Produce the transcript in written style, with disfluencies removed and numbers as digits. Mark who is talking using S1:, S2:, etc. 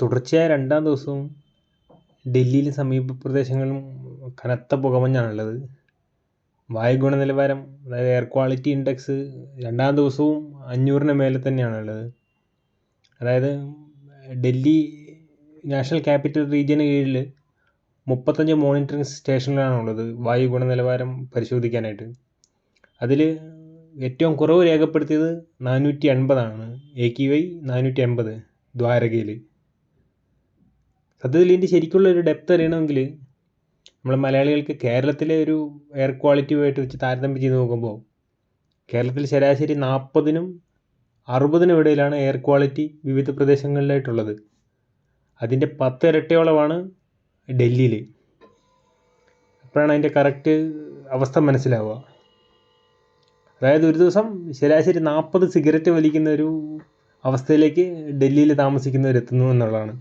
S1: തുടർച്ചയായ രണ്ടാം ദിവസവും ഡൽഹിയിലും സമീപ പ്രദേശങ്ങളിലും കനത്ത പുകമഞ്ഞാണുള്ളത്. വായു ഗുണനിലവാരം അതായത് എയർ ക്വാളിറ്റി ഇൻഡെക്സ് രണ്ടാം ദിവസവും 500-ന് മേലെ തന്നെയാണുള്ളത്. അതായത് ഡൽഹി നാഷണൽ ക്യാപിറ്റൽ റീജിയന് കീഴിൽ 35 മോണിറ്ററിംഗ് സ്റ്റേഷനുകളാണുള്ളത് വായു ഗുണനിലവാരം പരിശോധിക്കാനായിട്ട്. അതിൽ ഏറ്റവും കുറവ് രേഖപ്പെടുത്തിയത് 480 AQI 480 ദ്വാരകയിൽ. സത്യത്തിൽ ഇതിൻ്റെ ശരിക്കുള്ള ഒരു ഡെപ്ത് അറിയണമെങ്കിൽ നമ്മൾ മലയാളികൾക്ക് കേരളത്തിലെ ഒരു എയർ ക്വാളിറ്റിയുമായിട്ട് വെച്ച് താരതമ്യം ചെയ്ത് നോക്കുമ്പോൾ കേരളത്തിൽ ശരാശരി 40-നും 60-നും ഇടയിലാണ് എയർ ക്വാളിറ്റി വിവിധ പ്രദേശങ്ങളിലായിട്ടുള്ളത്. അതിൻ്റെ 10 ഇരട്ടിയോളമാണ് ഡൽഹിയിൽ. അപ്പോഴാണ് അതിൻ്റെ കറക്റ്റ് അവസ്ഥ മനസ്സിലാവുക. അതായത് ഒരു ദിവസം ശരാശരി 40 സിഗരറ്റ് വലിക്കുന്ന ഒരു അവസ്ഥയിലേക്ക് ഡൽഹിയിൽ താമസിക്കുന്നവരെത്തുന്നു എന്നുള്ളതാണ്.